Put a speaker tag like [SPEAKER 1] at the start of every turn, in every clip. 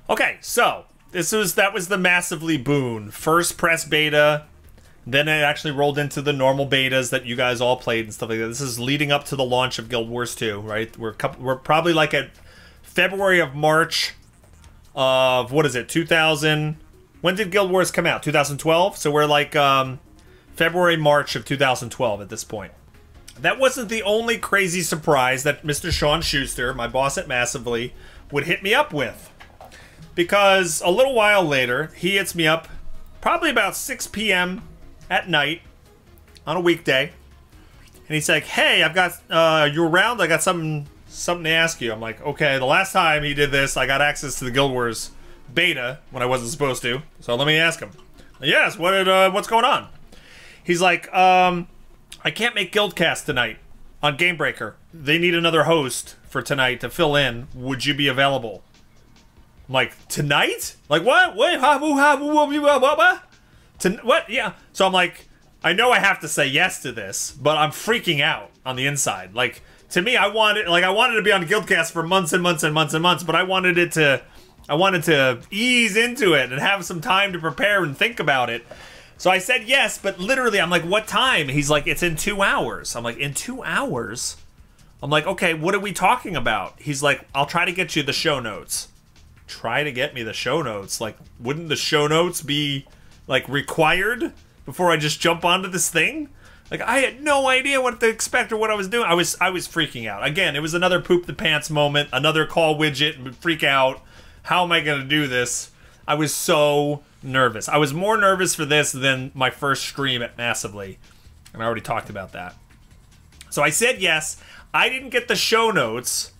[SPEAKER 1] Okay, so that was the massively boon. First press beta, then it actually rolled into the normal betas that you guys all played and stuff like that. This is leading up to the launch of Guild Wars 2, right? We're probably like at February of March of, what is it, 2000... When did Guild Wars come out? 2012? So we're like February, March of 2012 at this point. That wasn't the only crazy surprise that Mr. Sean Schuster, my boss at Massively, would hit me up with. Because a little while later, he hits me up probably about 6 p.m. at night on a weekday. And he's like, hey, I've got, you around? I got something to ask you. I'm like, okay, the last time he did this, I got access to the Guild Wars beta when I wasn't supposed to. So let me ask him. Yes, what's going on? He's like, I can't make Guildcast tonight on Gamebreaker. They need another host for tonight to fill in. Would you be available? I'm like, tonight? Like, what? Wait, what? Yeah. So I'm like, I know I have to say yes to this, but I'm freaking out on the inside. Like, to me, I wanted to be on Guildcast for months and months and months and months, but I wanted to ease into it and have some time to prepare and think about it. So I said yes, but literally, I'm like, what time? He's like, it's in 2 hours. I'm like, in 2 hours? I'm like, okay, what are we talking about? He's like, I'll try to get you the show notes. Try to get me the show notes? Like, wouldn't the show notes be, like, required before I just jump onto this thing? Like, I had no idea what to expect or what I was doing. I was freaking out. Again, it was another poop the pants moment, another call widget and freak out. How am I going to do this? I was so nervous. I was more nervous for this than my first stream at Massively. And I already talked about that. So I said yes. I didn't get the show notes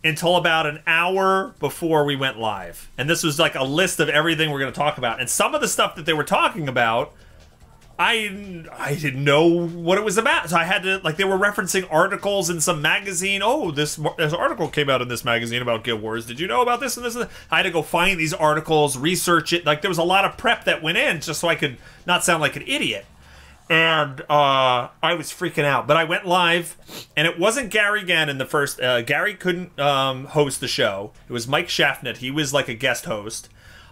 [SPEAKER 1] until about an hour before we went live. And this was like a list of everything we're going to talk about. And some of the stuff that they were talking about, I didn't know what it was about. So I had to, like, they were referencing articles in some magazine. Oh, this article came out in this magazine about Guild Wars. Did you know about this and this and that? I had to go find these articles, research it. Like, there was a lot of prep that went in just so I could not sound like an idiot. And I was freaking out. But I went live, and it wasn't Gary Gannon the first. Gary couldn't host the show. It was Mike Shaffnet. He was like a guest host.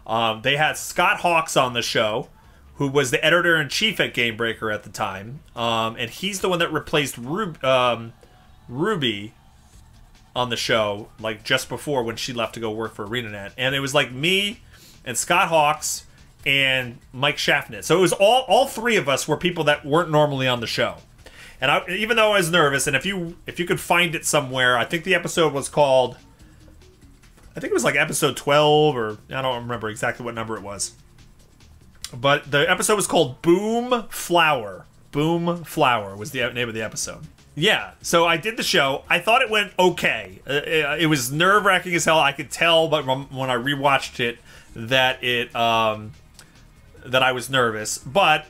[SPEAKER 1] They had Scott Hawks on the show, who was the editor-in-chief at Gamebreaker at the time. And he's the one that replaced Ruby on the show, like, just before when she left to go work for ArenaNet. And it was, like, me and Scott Hawks and Mike Shaffnet. So it was all three of us were people that weren't normally on the show. And even though I was nervous, and if you could find it somewhere, I think the episode was called, I think it was like episode 12, or I don't remember exactly what number it was. But the episode was called Boom Flower. Boom Flower was the name of the episode. Yeah, so I did the show. I thought it went okay. It was nerve-wracking as hell. I could tell, but when I rewatched it, that I was nervous. But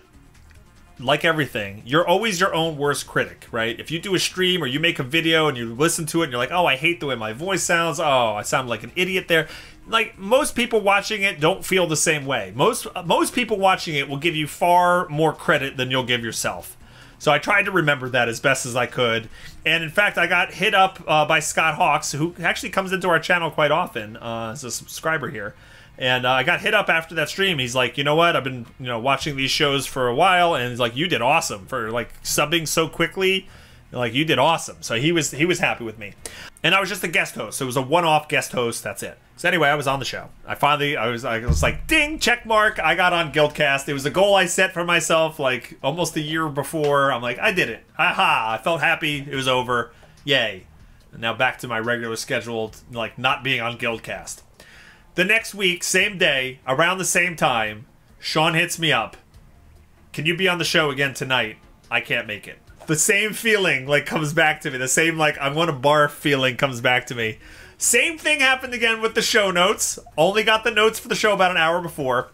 [SPEAKER 1] like everything, you're always your own worst critic, right? If you do a stream or you make a video and you listen to it and you're like, oh, I hate the way my voice sounds. Oh, I sound like an idiot there. Like, most people watching it don't feel the same way. Most people watching it will give you far more credit than you'll give yourself. So I tried to remember that as best as I could. And in fact, I got hit up by Scott Hawks, who actually comes into our channel quite often as a subscriber here. And I got hit up after that stream. He's like, you know what? I've been, watching these shows for a while, and he's like, you did awesome for like subbing so quickly. Like, you did awesome. So he was happy with me. And I was just a guest host. So it was a one-off guest host. That's it. So anyway, I was on the show. I was like, ding, check mark. I got on Guildcast. It was a goal I set for myself like almost a year before. I'm like, I did it. Aha! I felt happy. It was over. Yay! And now back to my regular scheduled, like, not being on Guildcast. The next week, same day, around the same time, Sean hits me up. Can you be on the show again tonight? I can't make it. The same feeling, like, comes back to me. The same, like, I want to barf feeling comes back to me. Same thing happened again with the show notes. Only got the notes for the show about an hour before.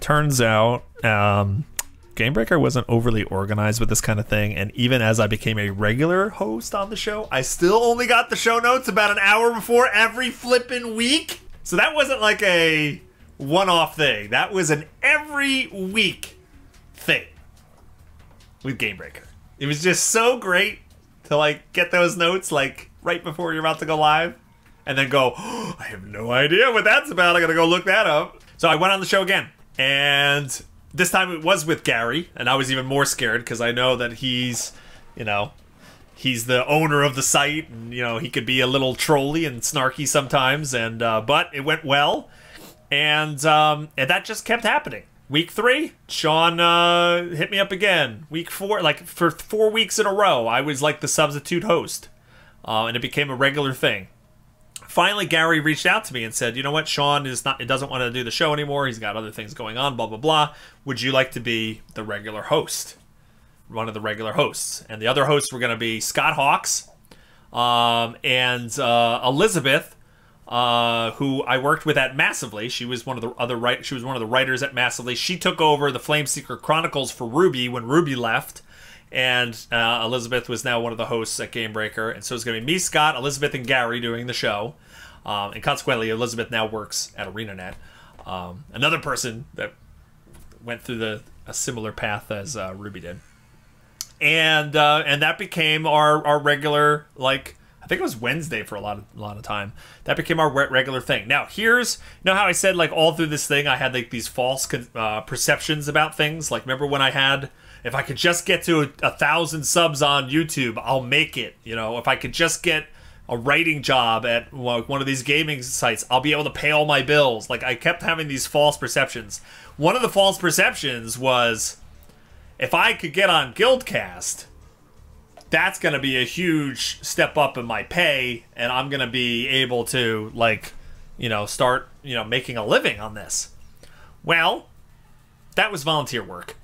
[SPEAKER 1] Turns out, Gamebreaker wasn't overly organized with this kind of thing, and even as I became a regular host on the show, I still only got the show notes about an hour before every flippin' week. So that wasn't like a one-off thing. That was an every week thing with Gamebreaker. It was just so great to, like, get those notes, like, right before you're about to go live. and then go, oh, I have no idea what that's about. I gotta go look that up. So I went on the show again, and this time it was with Gary, and I was even more scared because I know that he's, you know, he's the owner of the site, and you know he could be a little trolly and snarky sometimes. And but it went well, and that just kept happening. Week 3, Sean hit me up again. Week 4, like for 4 weeks in a row, I was like the substitute host, and it became a regular thing. Finally, Gary reached out to me and said, you know what, Sean is not, it doesn't want to do the show anymore. He's got other things going on, blah, blah, blah. Would you like to be the regular host? One of the regular hosts. And the other hosts were going to be Scott Hawks and Elizabeth, who I worked with at Massively. She was one of the she was one of the writers at Massively. She took over the Flameseeker Chronicles for Ruby when Ruby left. And Elizabeth was now one of the hosts at Gamebreaker. And so it's going to be me, Scott, Elizabeth, and Gary doing the show. And consequently, Elizabeth now works at ArenaNet. Another person that went through a similar path as Ruby did. And that became our regular, like, I think it was Wednesday for a lot of time. That became our regular thing. Now, here's, you know how I said, like, all through this thing, I had, like, these false perceptions about things? Like, remember when I had, if I could just get to 1,000 subs on YouTube, I'll make it. You know, if I could just get a writing job at one of these gaming sites, I'll be able to pay all my bills. Like, I kept having these false perceptions. One of the false perceptions was, if I could get on Guildcast, that's going to be a huge step up in my pay, and I'm going to be able to, like, you know, start, you know, making a living on this. Well, that was volunteer work.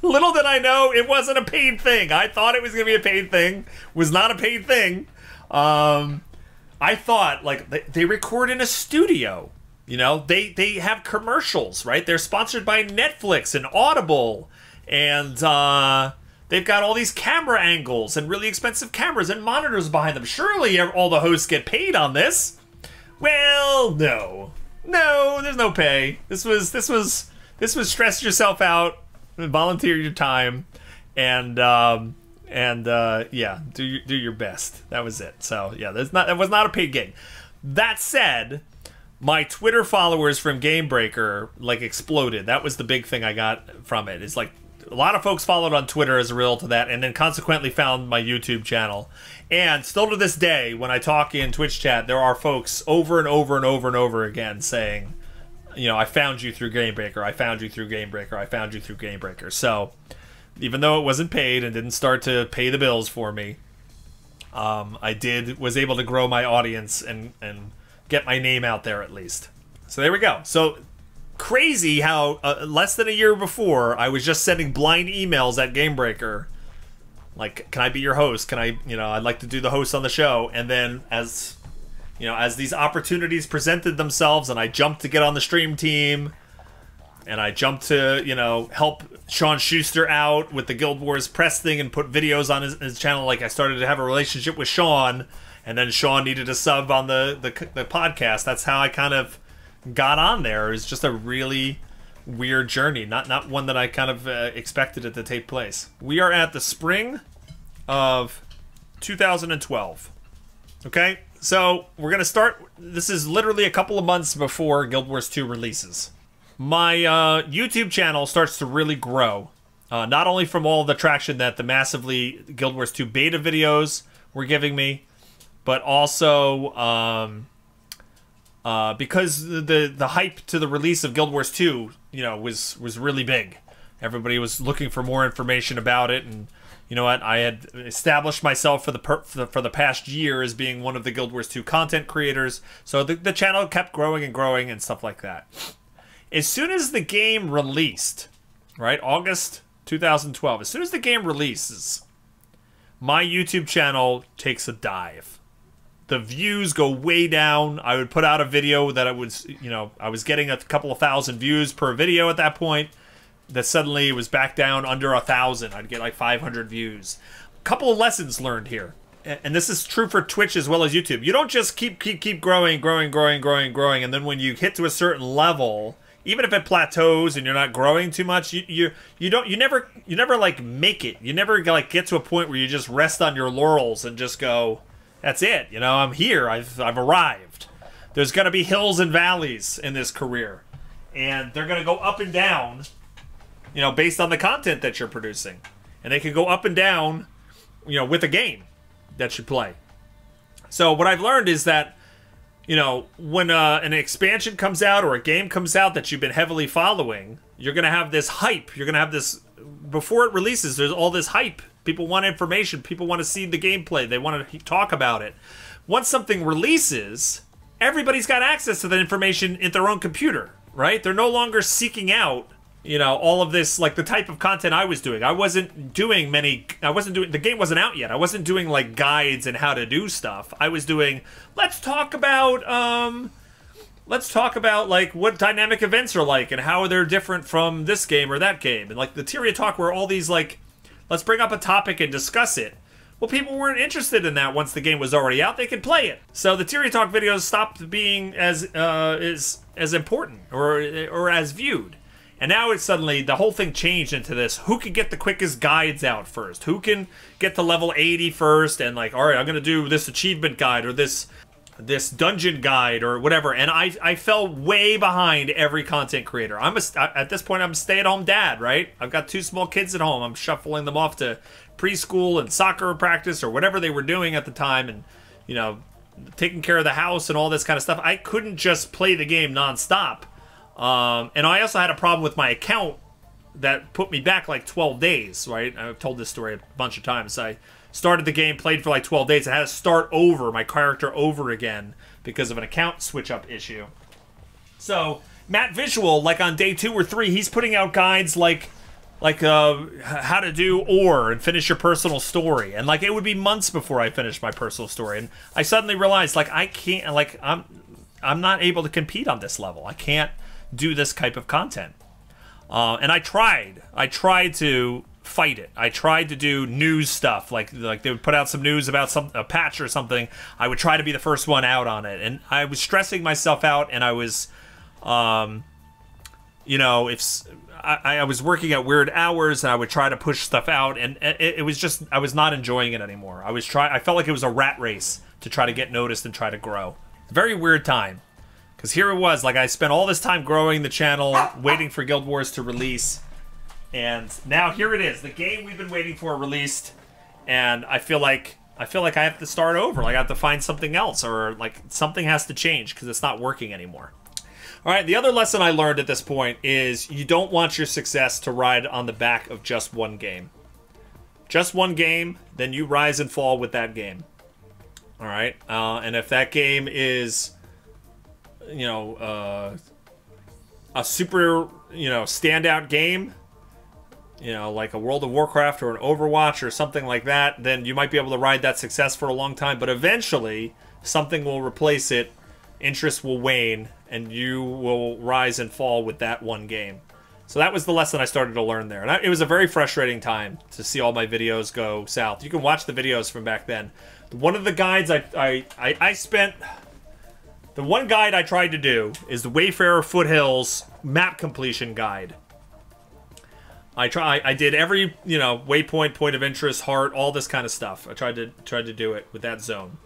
[SPEAKER 1] Little did I know it wasn't a paid thing. I thought it was going to be a paid thing. Was not a paid thing. I thought, like, they record in a studio. You know, they have commercials, right? They're sponsored by Netflix and Audible. And they've got all these camera angles and really expensive cameras and monitors behind them. Surely all the hosts get paid on this. Well, no. No, there's no pay. This was stress yourself out, volunteer your time, and yeah, do your best. That was it. So yeah, that was not a paid gig. That said, my Twitter followers from Gamebreaker like exploded. That was the big thing I got from it. It's like a lot of folks followed on Twitter as a result of that, and then consequently found my YouTube channel. And still to this day, when I talk in Twitch chat, there are folks over and over and over and over again saying, you know, I found you through Gamebreaker, I found you through Gamebreaker, I found you through Gamebreaker. So, even though it wasn't paid and didn't start to pay the bills for me, I was able to grow my audience and get my name out there at least. So there we go. So crazy how less than a year before I was just sending blind emails at Gamebreaker, like, can I be your host? Can I, you know, I'd like to do the host on the show. And then as, you know, as these opportunities presented themselves and I jumped to get on the stream team and I jumped to, you know, help Sean Schuster out with the Guild Wars press thing and put videos on his channel, like I started to have a relationship with Sean, and then Sean needed a sub on the podcast. That's how I kind of got on there. It's just a really weird journey, not one that I kind of expected it to take place. We are at the spring of 2012. Okay, so we're gonna start. This is literally a couple of months before Guild Wars 2 releases. My YouTube channel starts to really grow, not only from all the traction that the Massively Guild Wars 2 beta videos were giving me, but also because the hype to the release of Guild Wars 2, you know, was really big. Everybody was looking for more information about it, and you know what? I had established myself for the past year as being one of the Guild Wars 2 content creators, so the channel kept growing and growing and stuff like that. As soon as the game released, right, August 2012, as soon as the game releases, my YouTube channel takes a dive. The views go way down. I would put out a video that I was, you know, I was getting a couple of thousand views per video at that point. That suddenly was back down under 1,000. I'd get like 500 views. A couple of lessons learned here, and this is true for Twitch as well as YouTube. You don't just keep growing, and then when you hit to a certain level, even if it plateaus and you're not growing too much, you never like make it. You never like get to a point where you just rest on your laurels and just go, That's it. You know, I'm here. I've arrived. There's going to be hills and valleys in this career. And they're going to go up and down, you know, based on the content that you're producing. And they can go up and down, you know, with a game that you play. So what I've learned is that, you know, when an expansion comes out or a game comes out that you've been heavily following, you're going to have this hype. You're going to have this, before it releases, there's all this hype. People want information. People want to see the gameplay. They want to talk about it. Once something releases, everybody's got access to that information in their own computer, right? They're no longer seeking out, you know, all of this, like the type of content I was doing. I wasn't doing, the game wasn't out yet. I wasn't doing like guides and how to do stuff. I was doing, let's talk about like what dynamic events are like and how they're different from this game or that game. And like the Tyria talk where all these like, let's bring up a topic and discuss it. Well, people weren't interested in that once the game was already out. They could play it. So the Tyria Talk videos stopped being as important or as viewed. And now it's suddenly, the whole thing changed into this, who can get the quickest guides out first? Who can get to level 80 first? And like, all right, I'm going to do this achievement guide or this dungeon guide or whatever. And I fell way behind every content creator. At this point, I'm a stay-at-home dad, right? I've got 2 small kids at home. I'm shuffling them off to preschool and soccer practice or whatever they were doing at the time, and, you know, taking care of the house and all this kind of stuff. I couldn't just play the game nonstop. And I also had a problem with my account that put me back like 12 days, right? I've told this story a bunch of times. I started the game, played for like 12 days, and had to start over, my character over again, because of an account switch-up issue. So, Matt Visual, like on day 2 or 3, he's putting out guides like how to do ore and finish your personal story. And like, it would be months before I finished my personal story. And I suddenly realized, like, I can't, like, I'm not able to compete on this level. I can't do this type of content. And I tried to fight it. I tried to do news stuff, like they would put out some news about a patch or something. I would try to be the first one out on it, and I was stressing myself out, and I was, you know, if I was working at weird hours, and I would try to push stuff out, and it was just, I was not enjoying it anymore. I felt like it was a rat race to try to get noticed and try to grow. Very weird time. Because here it was, like, I spent all this time growing the channel, waiting for Guild Wars to release, and now here it is, the game we've been waiting for released, and I feel like I have to start over. Like, I have to find something else, or like something has to change because it's not working anymore. All right, the other lesson I learned at this point is you don't want your success to ride on the back of just one game. Just one game, then you rise and fall with that game. All right, and if that game is, you know, a super, you know, standout game, you know, like a World of Warcraft or an Overwatch or something like that, then you might be able to ride that success for a long time, but eventually something will replace it, interest will wane, and you will rise and fall with that one game. So that was the lesson I started to learn there. And it was a very frustrating time to see all my videos go south. You can watch the videos from back then. One of the guides I spent... The one guide I tried to do is the Wayfarer Foothills map completion guide. I did every, you know, waypoint, point of interest, heart, all this kind of stuff. I tried to do it with that zone.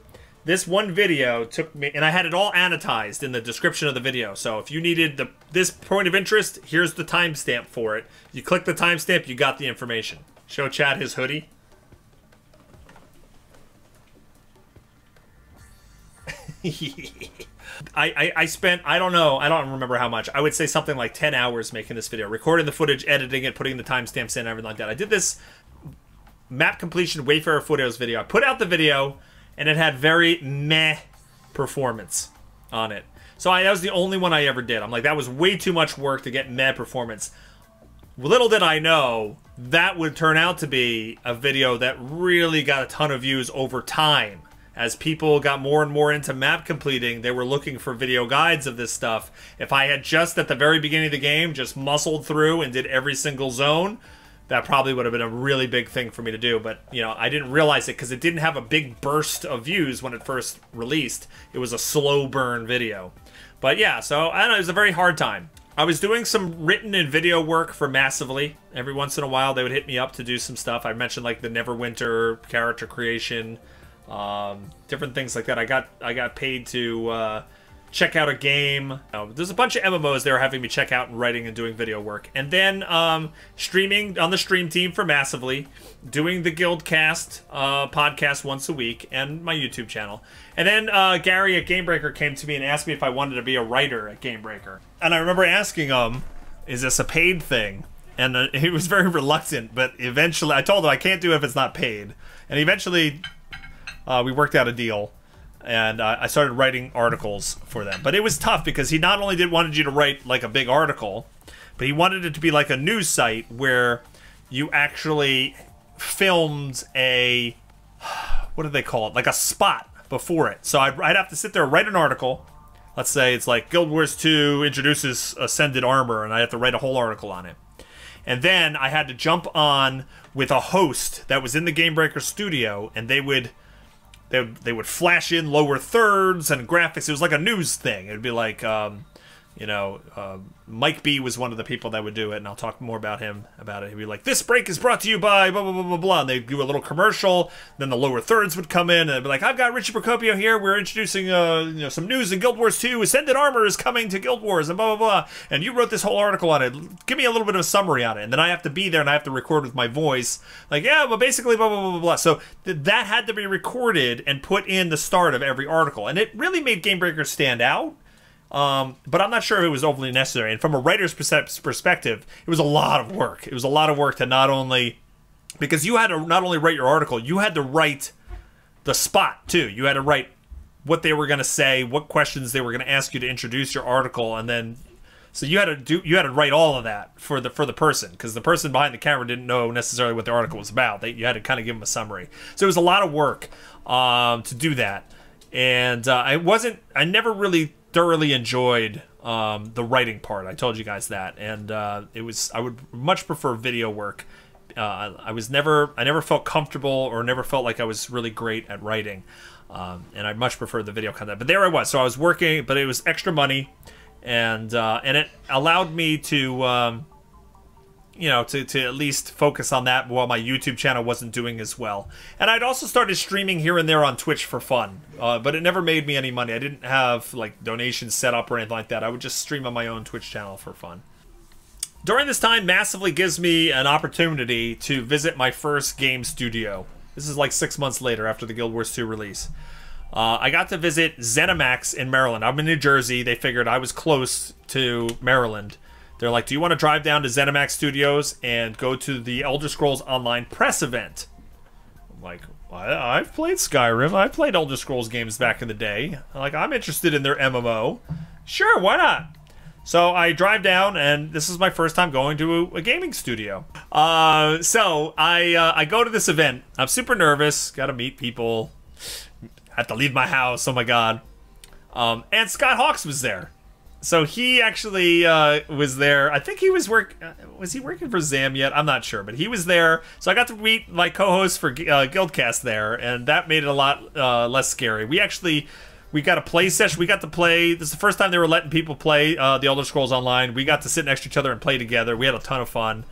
[SPEAKER 1] This one video took me, and I had it all annotated in the description of the video. So if you needed this point of interest, here's the timestamp for it. You click the timestamp, you got the information. Show Chad his hoodie. I spent, I don't remember how much. I would say something like 10 hours making this video. Recording the footage, editing it, putting the timestamps in, everything like that. I did this map completion Wayfarer Foothills video. I put out the video, and it had very meh performance on it. So that was the only one I ever did. I'm like, that was way too much work to get meh performance. Little did I know, that would turn out to be a video that really got a ton of views over time. As people got more and more into map completing, they were looking for video guides of this stuff. If I had just at the very beginning of the game just muscled through and did every single zone, that probably would have been a really big thing for me to do. But, you know, I didn't realize it because it didn't have a big burst of views when it first released. It was a slow burn video. But yeah, so I don't know, it was a very hard time. I was doing some written and video work for Massively. Every once in a while they would hit me up to do some stuff. I mentioned like the Neverwinter character creation. different things like that. I got paid to check out a game. There's a bunch of MMOs they were having me check out and writing and doing video work. And then streaming on the stream team for Massively, doing the Guildcast podcast once a week, and my YouTube channel. And then Gary at Gamebreaker came to me and asked me if I wanted to be a writer at Gamebreaker. And I remember asking him, is this a paid thing? And he was very reluctant, but eventually I told him I can't do it if it's not paid. And eventually we worked out a deal. And I started writing articles for them. But it was tough because he not only wanted you to write like a big article, but he wanted it to be like a news site where you actually filmed a, what do they call it? Like a spot before it. So I'd have to sit there and write an article. Let's say it's like Guild Wars 2 introduces Ascended Armor, and I have to write a whole article on it. And then I had to jump on with a host that was in the Gamebreaker studio, and they would flash in lower thirds and graphics. It was like a news thing. It would be like, you know, Mike B was one of the people that would do it, and I'll talk more about him about it. He'd be like, this break is brought to you by blah, blah, blah, blah, blah. And they'd do a little commercial. Then the lower thirds would come in, and they'd be like, I've got Richie Procopio here. We're introducing, you know, some news in Guild Wars 2. Ascended Armor is coming to Guild Wars, and blah, blah, blah. And you wrote this whole article on it. Give me a little bit of a summary on it. And then I have to be there, and I have to record with my voice. Like, yeah, but basically, blah, blah, blah, blah, blah. So that had to be recorded and put in the start of every article. And it really made Gamebreaker stand out. But I'm not sure if it was overly necessary. And from a writer's perspective, it was a lot of work. It was a lot of work to not only... Because you had to not only write your article, you had to write the spot, too. You had to write what they were going to say, what questions they were going to ask you to introduce your article, and then... So you had to write all of that for the person, because the person behind the camera didn't know necessarily what the article was about. You had to kind of give them a summary. So it was a lot of work to do that. And I never really thoroughly enjoyed the writing part. I told you guys that, and I would much prefer video work. I never felt comfortable or never felt like I was really great at writing, and I much prefer the video content. But there I was. So I was working, but it was extra money, and it allowed me to you know, to at least focus on that while my YouTube channel wasn't doing as well. And I'd also started streaming here and there on Twitch for fun, but it never made me any money. I didn't have like donations set up or anything like that. I would just stream on my own Twitch channel for fun. During this time, Massively gives me an opportunity to visit my first game studio. This is like 6 months later after the Guild Wars 2 release. I got to visit ZeniMax in Maryland. I'm in New Jersey. They figured I was close to Maryland. They're like, do you want to drive down to ZeniMax Studios and go to the Elder Scrolls Online press event? I'm like, I've played Skyrim. I played Elder Scrolls games back in the day. Like, I'm interested in their MMO. Sure, why not? So I drive down, and this is my first time going to a gaming studio. So I go to this event. I'm super nervous. Got to meet people. Have to leave my house. Oh, my God. And Scott Hawks was there. So he actually was there. I think he was was he working for Zam yet? I'm not sure, but he was there. So I got to meet my co-host for Guildcast there, and that made it a lot less scary. We got a play session. We got to play. This is the first time they were letting people play the Elder Scrolls Online. We got to sit next to each other and play together. We had a ton of fun.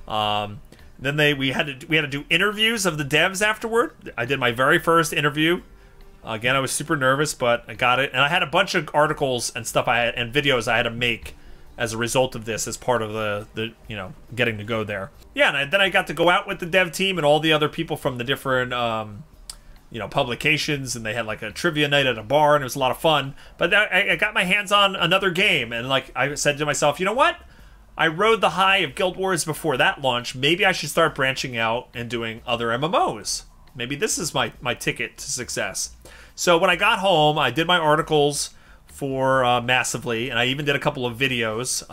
[SPEAKER 1] Then we had to do interviews of the devs afterward. I did my very first interview. Again, I was super nervous, but I got it. And I had a bunch of articles and stuff and videos I had to make as a result of this, as part of the you know, getting to go there. Yeah, and then I got to go out with the dev team and all the other people from the different you know, publications, and they had like a trivia night at a bar, and it was a lot of fun. But I got my hands on another game, and like I said to myself, you know what? I rode the high of Guild Wars before that launch. Maybe I should start branching out and doing other MMOs. Maybe this is my ticket to success. So when I got home, I did my articles for Massively, and I even did a couple of videos,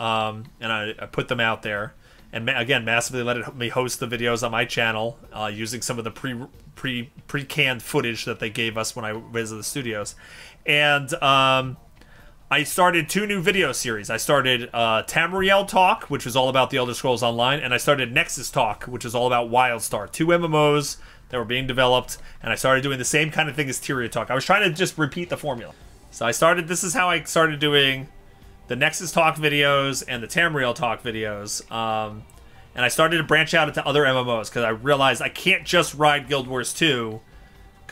[SPEAKER 1] and I put them out there. And again, Massively let me host the videos on my channel using some of the pre-canned footage that they gave us when I visited the studios. And I started 2 new video series. I started Tamriel Talk, which was all about the Elder Scrolls Online, and I started Nexus Talk, which is all about WildStar. 2 MMOs that were being developed, and I started doing the same kind of thing as Tyria Talk. I was trying to just repeat the formula. So this is how I started doing the Nexus Talk videos and the Tamriel Talk videos. And I started to branch out into other MMOs, because I realized I can't just ride Guild Wars 2,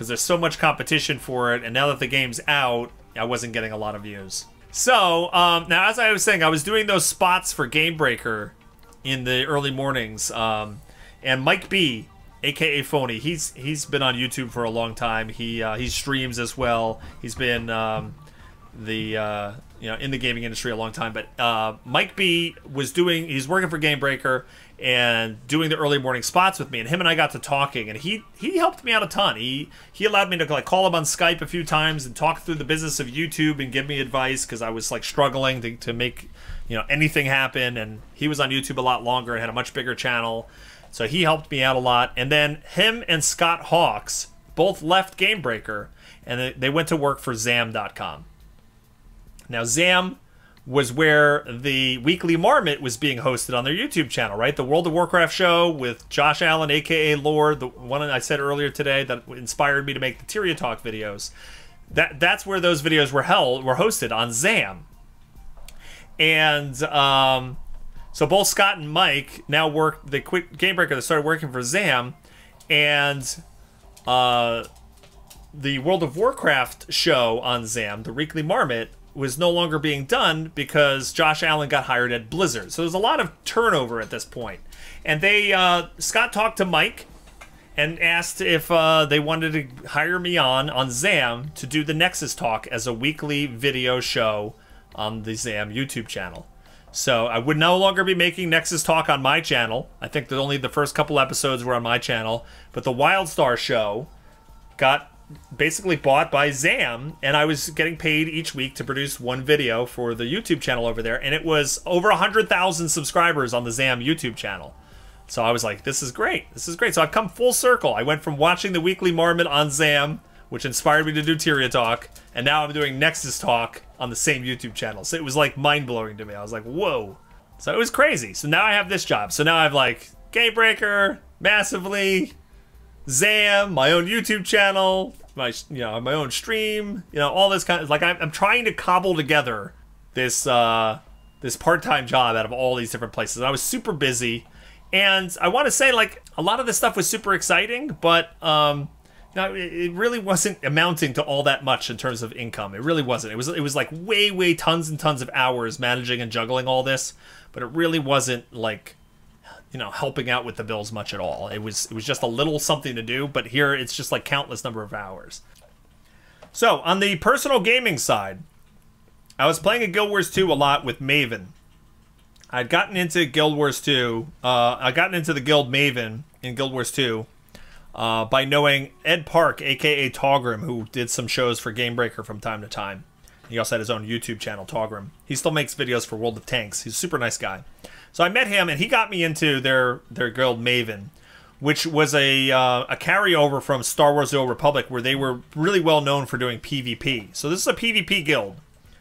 [SPEAKER 1] because there's so much competition for it, and now that the game's out, I wasn't getting a lot of views. So, now as I was saying, I was doing those spots for Gamebreaker in the early mornings, and Mike B, aka Phony, he's been on YouTube for a long time. He streams as well. He's been you know, in the gaming industry a long time. But Mike B he's working for Gamebreaker and doing the early morning spots with me, and him and I got to talking, and he helped me out a ton. He allowed me to like call him on Skype a few times and talk through the business of YouTube and give me advice, because I was like struggling to make, you know, anything happen. And he was on YouTube a lot longer and had a much bigger channel, so he helped me out a lot. And then him and Scott Hawks both left Gamebreaker, and they went to work for Zam.com. Now, Zam was where the Weekly Marmot was being hosted on their YouTube channel, right? The World of Warcraft show with Josh Allen, aka Lord, the one I said earlier today that inspired me to make the Tyria Talk videos. That's where those videos were hosted on Zam. And so both Scott and Mike now they quit Gamebreaker, they started working for Zam, and the World of Warcraft show on Zam, the Weekly Marmot, was no longer being done because Josh Allen got hired at Blizzard. So there's a lot of turnover at this point. And Scott talked to Mike and asked if they wanted to hire me on Zam to do the Nexus Talk as a weekly video show on the Zam YouTube channel. So I would no longer be making Nexus Talk on my channel. I think that only the first couple episodes were on my channel. But the WildStar show got basically bought by Zam, and I was getting paid each week to produce one video for the YouTube channel over there, and it was over 100,000 subscribers on the Zam YouTube channel. So I was like, this is great. This is great. So I've come full circle. I went from watching the Weekly Marmot on Zam, which inspired me to do Tyria Talk, and now I'm doing Nexus Talk on the same YouTube channel. So it was like mind-blowing to me. I was like, whoa. So it was crazy. So now I have this job. So now I have like Gamebreaker, massively, Zam, my own YouTube channel, my own stream, all this kind of, like, I'm trying to cobble together this this part-time job out of all these different places. And I was super busy, and I want to say, like, a lot of this stuff was super exciting, but it really wasn't amounting to all that much in terms of income. It really wasn't. It was like way tons and tons of hours managing and juggling all this, but it really wasn't like, helping out with the bills much at all. It was just a little something to do, but here it's just like countless number of hours. So on the personal gaming side, I was playing in Guild Wars 2 a lot with Maven. I'd gotten into Guild Wars 2. I gotten into the guild Maven in Guild Wars 2 by knowing Ed Park, aka Togrim, who did some shows for Gamebreaker from time to time. He also had his own YouTube channel, Togrim. He still makes videos for World of Tanks. He's a super nice guy. So I met him, and he got me into their guild Maven, which was a carryover from Star Wars: The Old Republic, where they were really well known for doing PvP. So this is a PvP guild,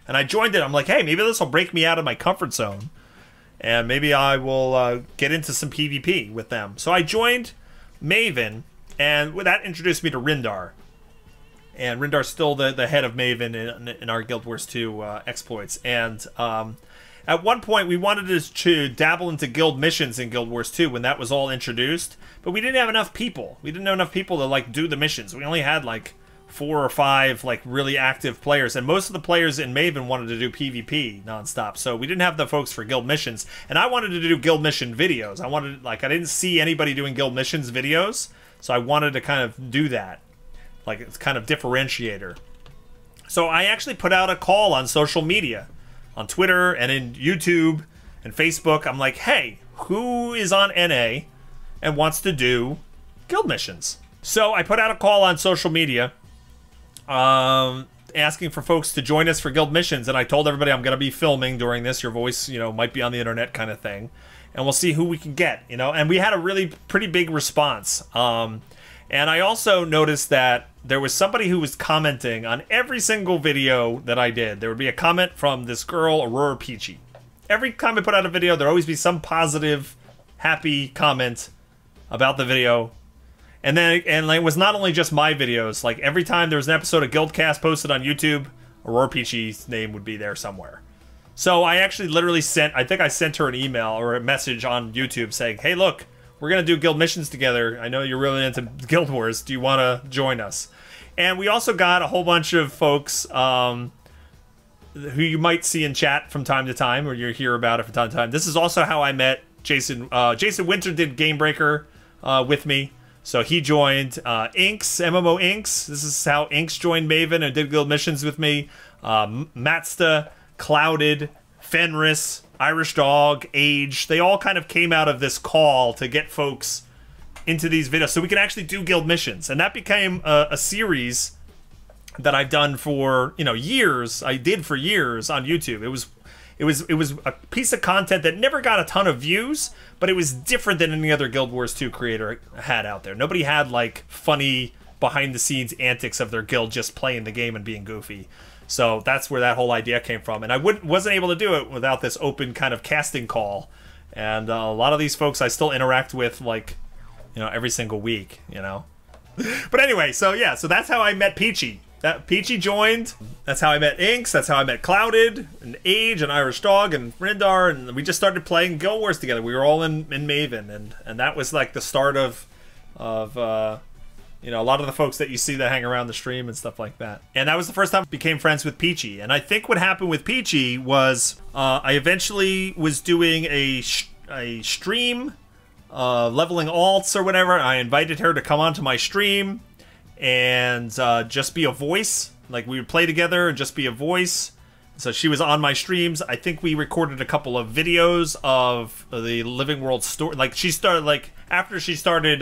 [SPEAKER 1] and I joined it. I'm like, hey, maybe this will break me out of my comfort zone, and maybe I will get into some PvP with them. So I joined Maven, and that introduced me to Rindar. And Rindar's still the head of Maven in our Guild Wars 2 exploits. And at one point, we wanted to dabble into guild missions in Guild Wars 2 when that was all introduced. But we didn't have enough people. We didn't have enough people to, like, do the missions. We only had, like, 4 or 5, like, really active players. And most of the players in Maven wanted to do PvP nonstop. So we didn't have the folks for guild missions. And I wanted to do guild mission videos. I didn't see anybody doing guild missions videos. So I wanted to kind of do that. Like, it's kind of differentiator. So I actually put out a call on social media, on Twitter and in YouTube and Facebook. I'm like, hey, who is on NA and wants to do guild missions? So I put out a call on social media asking for folks to join us for guild missions, and I told everybody I'm going to be filming during this. Your voice, might be on the internet kind of thing, and we'll see who we can get, and we had a really pretty big response. And I also noticed that there was somebody who was commenting on every single video that I did. There would be a comment from this girl, Aurora Peachy. Every time I put out a video, there'd always be some positive, happy comment about the video. And it was not only just my videos. Like, every time there was an episode of Guildcast posted on YouTube, Aurora Peachy's name would be there somewhere. So I actually literally I think I sent her an email or a message on YouTube saying, hey, look, we're going to do guild missions together. I know you're really into Guild Wars. Do you want to join us? And we also got a whole bunch of folks who you might see in chat from time to time, or you hear about it from time to time. This is also how I met Jason. Jason Winter did Gamebreaker with me. So he joined Inks, MMO Inks. This is how Inks joined Maven and did guild missions with me. Matsta, Clouded, Fenris, Irish Dog, Age. They all kind of came out of this call to get folks into these videos so we can actually do guild missions. And that became a series that I've done for, you know, years. I did for years on YouTube. It was a piece of content that never got a ton of views, but it was different than any other Guild Wars 2 creator had out there. Nobody had like funny behind the scenes antics of their guild just playing the game and being goofy. So that's where that whole idea came from. And I wasn't able to do it without this open kind of casting call. And a lot of these folks I still interact with, like, you know, every single week, you know. But anyway, so yeah, so that's how I met Peachy. Peachy joined. That's how I met Inks. That's how I met Clouded and Age and Irish Dog and Rindar, and we just started playing Guild Wars together. We were all in Maven, and that was like the start of you know, a lot of the folks that you see that hang around the stream and stuff like that. And that was the first time I became friends with Peachy. And I think what happened with Peachy was I eventually was doing a stream leveling alts or whatever. I invited her to come onto my stream and just be a voice. Like, we would play together and just be a voice. So she was on my streams. I think we recorded a couple of videos of the Living World story. Like, she started, like, after she started,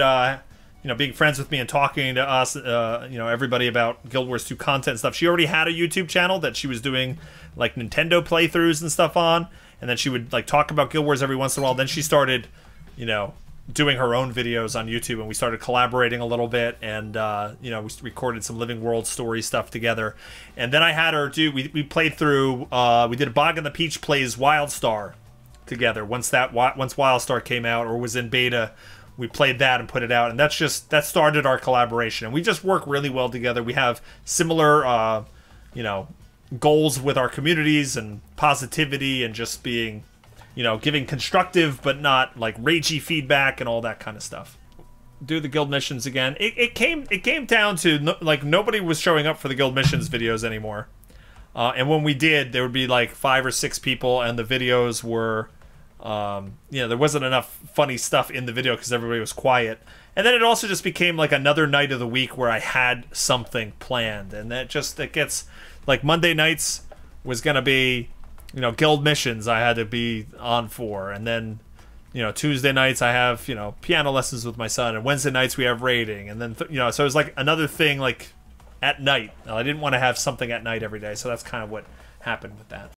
[SPEAKER 1] you know, being friends with me and talking to us, you know, everybody about Guild Wars 2 content and stuff. She already had a YouTube channel that she was doing, like, Nintendo playthroughs and stuff on. And then she would, like, talk about Guild Wars every once in a while. Then she started, you know, doing her own videos on YouTube, and we started collaborating a little bit, and you know, we recorded some Living World story stuff together. And then I had her do, we played through, we did Bog and the Peach plays Wildstar together. Once Wildstar came out or was in beta, we played that and put it out, and that started our collaboration. And we just work really well together. We have similar you know, goals with our communities and positivity and just being, you know, giving constructive but not like ragey feedback and all that kind of stuff. Do the guild missions again. It came down to like nobody was showing up for the guild missions videos anymore. And when we did, there would be like 5 or 6 people, and the videos were, you know, there wasn't enough funny stuff in the video because everybody was quiet. And then it also just became like another night of the week where I had something planned, and that gets like Monday nights was gonna be, you know, guild missions I had to be on for, and then, you know, Tuesday nights I have, you know, piano lessons with my son, and Wednesday nights we have raiding, and then you know, so it was like another thing like at night. I didn't want to have something at night every day, so that's kind of what happened with that.